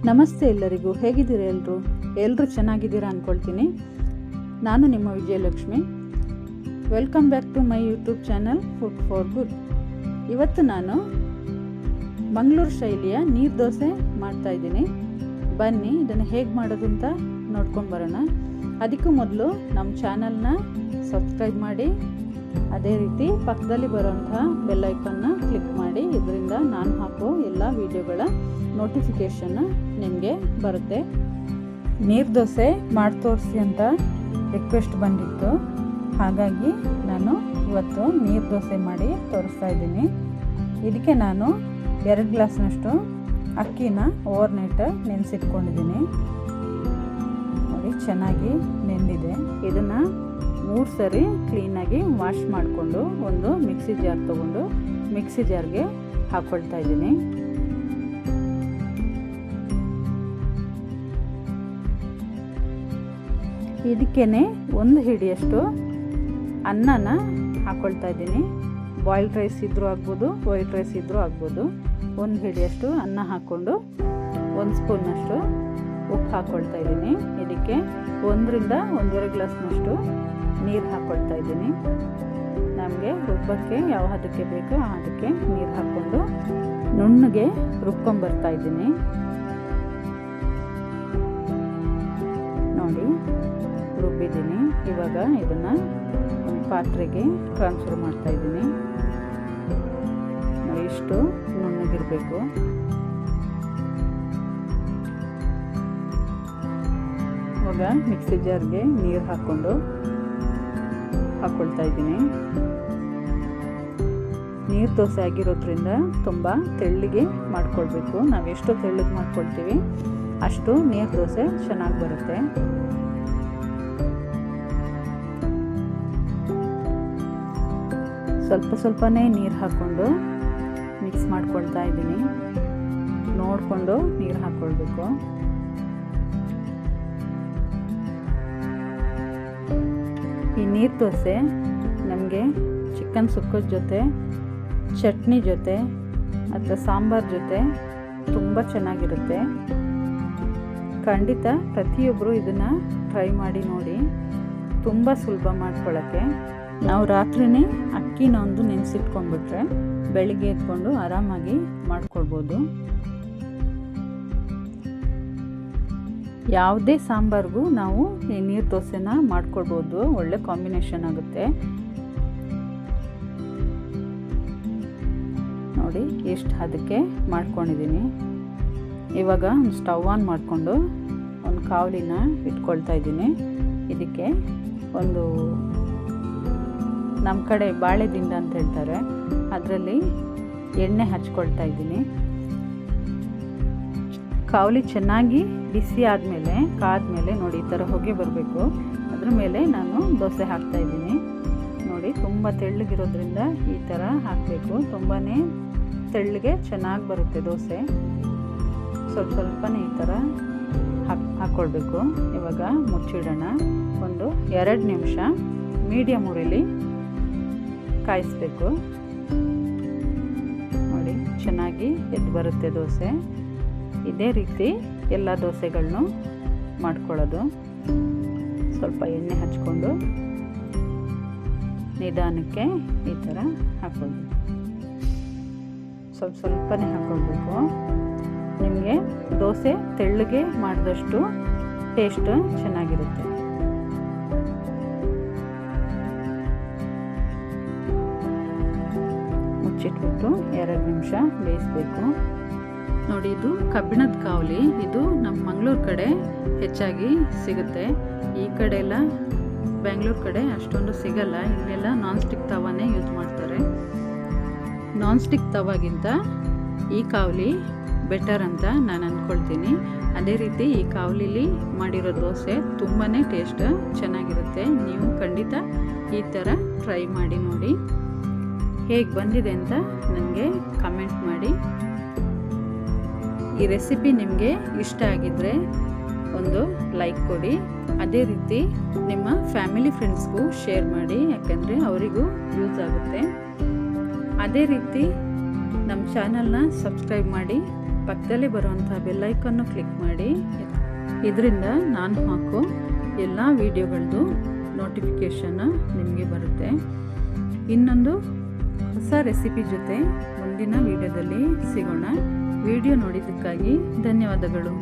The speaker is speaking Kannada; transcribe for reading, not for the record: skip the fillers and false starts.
ನಮಸ್ತೆ ಎಲ್ಲರಿಗೂ, ಹೇಗಿದ್ದೀರಾ? ಎಲ್ಲರೂ ಚೆನ್ನಾಗಿದ್ದೀರಾ ಅಂದ್ಕೊಳ್ತೀನಿ. ನಾನು ನಿಮ್ಮ Vijayalakshmi. Welcome back to my YouTube channel food for good. ಇವತ್ತು ನಾನು ಮಂಗಳೂರು ಶೈಲಿಯ ನೀರು ದೋಸೆ ಮಾಡ್ತಾಯಿದ್ದೀನಿ. ಬನ್ನಿ ಇದನ್ನು ಹೇಗೆ ಮಾಡೋದು ಅಂತ ನೋಡ್ಕೊಂಡು ಬರೋಣ. ಅದಕ್ಕೂ ಮೊದಲು ನಮ್ಮ ಚಾನಲ್ನ ಸಬ್ಸ್ಕ್ರೈಬ್ ಮಾಡಿ, ಅದೇ ರೀತಿ ಪಕ್ಕದಲ್ಲಿ ಬರೋಂಥ ಬೆಲ್ ಐಕನ್ನ ಕ್ಲಿಕ್ ಮಾಡಿ. ಇದರಿಂದ ನಾನು ಹಾಕೋ ಎಲ್ಲ ವಿಡಿಯೋಗಳ ನೋಟಿಫಿಕೇಷನ್ ನಿಮಗೆ ಬರುತ್ತೆ. ನೀರು ದೋಸೆ ಮಾಡಿ ತೋರಿಸಿ ಅಂತ ರಿಕ್ವೆಸ್ಟ್ ಬಂದಿತ್ತು, ಹಾಗಾಗಿ ನಾನು ಇವತ್ತು ನೀರು ದೋಸೆ ಮಾಡಿ ತೋರಿಸ್ತಾ ಇದ್ದೀನಿ. ಇದಕ್ಕೆ ನಾನು 2 ಗ್ಲಾಸ್ನಷ್ಟು ಅಕ್ಕಿನ ಓವರ್ನೈಟ್ ನೆನೆಸಿಟ್ಕೊಂಡಿದ್ದೀನಿ. ನೋಡಿ, ಚೆನ್ನಾಗಿ ನೆಂದಿದೆ. ಇದನ್ನು 3 ಸರಿ ಕ್ಲೀನಾಗಿ ವಾಶ್ ಮಾಡಿಕೊಂಡು ಒಂದು ಮಿಕ್ಸಿ ಜಾರ್ ತೊಗೊಂಡು ಮಿಕ್ಸಿ ಜಾರ್ಗೆ ಹಾಕ್ಕೊಳ್ತಾ ಇದ್ದೀನಿ. ಇದಕ್ಕೇ 1 ಹಿಡಿಯಷ್ಟು ಅನ್ನನ ಹಾಕ್ಕೊಳ್ತಾ ಇದ್ದೀನಿ. ಬಾಯ್ಲ್ಡ್ ರೈಸ್ ಇದ್ದರೂ ಆಗ್ಬೋದು, ವೈಟ್ ರೈಸ್ ಇದ್ದರೂ ಆಗ್ಬೋದು. 1 ಹಿಡಿಯಷ್ಟು ಅನ್ನ ಹಾಕ್ಕೊಂಡು 1 ಸ್ಪೂನ್ನಷ್ಟು ಉಪ್ಪು ಹಾಕ್ಕೊಳ್ತಾ ಇದ್ದೀನಿ. ಇದಕ್ಕೆ 1 ರಿಂದ 1.5 ಗ್ಲಾಸ್ನಷ್ಟು ನೀರು ಹಾಕ್ಕೊಳ್ತಾ ಇದ್ದೀನಿ. ನಮಗೆ ರುಬ್ಬಕ್ಕೆ ಯಾವ ಹದಕ್ಕೆ ಬೇಕೋ ಆ ಹದಕ್ಕೆ ನೀರು ಹಾಕ್ಕೊಂಡು ನುಣ್ಣಗೆ ರುಬ್ಕೊಂಬರ್ತಾ ಇದ್ದೀನಿ. ನೋಡಿ, ರುಬ್ಬಿದ್ದೀನಿ. ಇವಾಗ ಇದನ್ನು ಒಂದು ಪಾತ್ರೆಗೆ ಟ್ರಾನ್ಸ್ಫರ್ ಮಾಡ್ತಾ ಇದ್ದೀನಿ. ಇಷ್ಟು ನುಣ್ಣಗಿರಬೇಕು. ಇವಾಗ ಮಿಕ್ಸಿ ಜಾರ್ಗೆ ನೀರು ಹಾಕ್ಕೊಳ್ತಾ ಇದ್ದೀನಿ. ನೀರು ದೋಸೆ ಆಗಿರೋದ್ರಿಂದ ತುಂಬ ತೆಳ್ಳಗೆ ಮಾಡ್ಕೊಳ್ಬೇಕು. ನಾವು ಎಷ್ಟು ತೆಳ್ಳಗೆ ಮಾಡ್ಕೊಳ್ತೀವಿ ಅಷ್ಟು ನೀರು ದೋಸೆ ಚೆನ್ನಾಗಿ ಬರುತ್ತೆ. ಸ್ವಲ್ಪನೇ ನೀರು ಹಾಕ್ಕೊಂಡು ಮಿಕ್ಸ್ ಮಾಡ್ಕೊಳ್ತಾ ಇದ್ದೀನಿ. ನೋಡಿಕೊಂಡು ನೀರು ಹಾಕ್ಕೊಳ್ಬೇಕು. ಈ ನೀರು ದೋಸೆ ನಮಗೆ ಚಿಕನ್ ಸುಕ್ಕದ ಜೊತೆ, ಚಟ್ನಿ ಜೊತೆ ಅಥವಾ ಸಾಂಬಾರ್ ಜೊತೆ ತುಂಬ ಚೆನ್ನಾಗಿರುತ್ತೆ. ಖಂಡಿತ ಪ್ರತಿಯೊಬ್ಬರು ಇದನ್ನು ಟ್ರೈ ಮಾಡಿ ನೋಡಿ. ತುಂಬ ಸುಲಭ ಮಾಡ್ಕೊಳ್ಳೋಕ್ಕೆ. ನಾವು ರಾತ್ರಿನೇ ಅಕ್ಕಿನ ಒಂದು ನೆನೆಸಿಟ್ಕೊಂಡ್ಬಿಟ್ರೆ ಬೆಳಿಗ್ಗೆ ಎತ್ಕೊಂಡು ಆರಾಮಾಗಿ ಮಾಡ್ಕೊಳ್ಬೋದು. ಯಾವುದೇ ಸಾಂಬಾರ್ಗೂ ನಾವು ಈ ನೀರು ದೋಸೆನ ಮಾಡ್ಕೊಳ್ಬೋದು. ಒಳ್ಳೆ ಕಾಂಬಿನೇಷನ್ ಆಗುತ್ತೆ. ನೋಡಿ ಎಷ್ಟು ಅದಕ್ಕೆ ಮಾಡ್ಕೊಂಡಿದ್ದೀನಿ. ಇವಾಗ ಒಂದು ಸ್ಟವ್ ಆನ್ ಮಾಡಿಕೊಂಡು ಒಂದು ಕಾವಲಿನ ಇಟ್ಕೊಳ್ತಾ ಇದ್ದೀನಿ. ಇದಕ್ಕೆ ಒಂದು ನಮ್ಮ ಕಡೆ ಬಾಳೆ ದಿಂಡ ಅಂತ ಹೇಳ್ತಾರೆ, ಅದರಲ್ಲಿ ಎಣ್ಣೆ ಹಚ್ಕೊಳ್ತಾ ಇದ್ದೀನಿ. ಕಾವಲಿ ಚೆನ್ನಾಗಿ ಬಿಸಿ ಆದಮೇಲೆ ಕಾದ್ಮೇಲೆ ನೋಡಿ ಈ ಥರ ಹೊಗೆ ಬರಬೇಕು. ಅದ್ರ ಮೇಲೆ ನಾನು ದೋಸೆ ಹಾಕ್ತಾ ಇದ್ದೀನಿ. ನೋಡಿ, ತುಂಬ ತೆಳ್ಳಗಿರೋದ್ರಿಂದ ಈ ಥರ ಹಾಕಬೇಕು. ತುಂಬಾ ತೆಳ್ಳಗೆ ಚೆನ್ನಾಗಿ ಬರುತ್ತೆ ದೋಸೆ. ಸ್ವಲ್ಪನೇ ಈ ಥರ ಹಾಕ್ಕೊಳ್ಬೇಕು. ಇವಾಗ ಮುಚ್ಚಿಡೋಣ. ಒಂದು 2 ನಿಮಿಷ ಮೀಡಿಯಮ್ ಉರಿಲಿ ಕಾಯಿಸ್ಬೇಕು. ನೋಡಿ, ಚೆನ್ನಾಗಿ ಎದ್ದು ಬರುತ್ತೆ ದೋಸೆ. ಇದೇ ರೀತಿ ಎಲ್ಲ ದೋಸೆಗಳನ್ನು ಮಾಡ್ಕೊಳ್ಳೋದು. ಸ್ವಲ್ಪ ಎಣ್ಣೆ ಹಚ್ಕೊಂಡು ನಿಧಾನಕ್ಕೆ ಈ ಥರ ಹಾಕ್ಕೊಳ್ಬೇಕು. ಸ್ವಲ್ಪನೇ ಹಾಕ್ಕೊಳ್ಬೇಕು. ನಿಮಗೆ ದೋಸೆ ತೆಳ್ಳಗೆ ಮಾಡಿದಷ್ಟು ಟೇಸ್ಟ್ ಚೆನ್ನಾಗಿರುತ್ತೆ. ಮುಚ್ಚಿಟ್ಬಿಟ್ಟು 2 ನಿಮಿಷ ಬೇಯಿಸಬೇಕು. ನೋಡಿ, ಇದು ಕಬ್ಬಿಣದ ಕಾವಲಿ. ಇದು ನಮ್ಮ ಮಂಗಳೂರು ಕಡೆ ಹೆಚ್ಚಾಗಿ ಸಿಗುತ್ತೆ. ಈ ಕಡೆ ಎಲ್ಲ ಬೆಂಗಳೂರು ಕಡೆ ಅಷ್ಟೊಂದು ಸಿಗಲ್ಲ. ಇಲ್ಲೆಲ್ಲ ನಾನ್ ಸ್ಟಿಕ್ ತವಾನೇ ಯೂಸ್ ಮಾಡ್ತಾರೆ. ನಾನ್ ಸ್ಟಿಕ್ ತವಾಗಿಂತ ಈ ಕಾವಲಿ ಬೆಟರ್ ಅಂತ ನಾನು ಅಂದ್ಕೊಳ್ತೀನಿ. ಅದೇ ರೀತಿ ಈ ಕಾವಲಿಲಿ ಮಾಡಿರೋ ದೋಸೆ ತುಂಬಾ ಟೇಸ್ಟ್ ಚೆನ್ನಾಗಿರುತ್ತೆ. ನೀವು ಖಂಡಿತ ಈ ಥರ ಟ್ರೈ ಮಾಡಿ ನೋಡಿ. ಹೇಗೆ ಬಂದಿದೆ ಅಂತ ನನಗೆ ಕಮೆಂಟ್ ಮಾಡಿ. ಈ ರೆಸಿಪಿ ನಿಮಗೆ ಇಷ್ಟ ಆಗಿದ್ದರೆ ಒಂದು ಲೈಕ್ ಕೊಡಿ. ಅದೇ ರೀತಿ ನಿಮ್ಮ ಫ್ಯಾಮಿಲಿ ಫ್ರೆಂಡ್ಸ್ಗೂ ಶೇರ್ ಮಾಡಿ, ಯಾಕಂದರೆ ಅವರಿಗೂ ಯೂಸ್ ಆಗುತ್ತೆ. ಅದೇ ರೀತಿ ನಮ್ಮ ಚಾನಲ್ನ ಸಬ್ಸ್ಕ್ರೈಬ್ ಮಾಡಿ ಪಕ್ಕದಲ್ಲಿ ಬರುವಂಥ ಬೆಲ್ಲೈಕನ್ನು ಕ್ಲಿಕ್ ಮಾಡಿ. ಇದರಿಂದ ನಾನು ಹಾಕೋ ಎಲ್ಲ ವಿಡಿಯೋಗಳದ್ದು ನೋಟಿಫಿಕೇಷನ್ ನಿಮಗೆ ಬರುತ್ತೆ. ಇನ್ನೊಂದು ಹೊಸ ರೆಸಿಪಿ ಜೊತೆ ಮುಂದಿನ ವಿಡಿಯೋದಲ್ಲಿ ಸಿಗೋಣ. ವಿಡಿಯೋ ನೋಡಿದ್ದಕ್ಕಾಗಿ ಧನ್ಯವಾದಗಳು.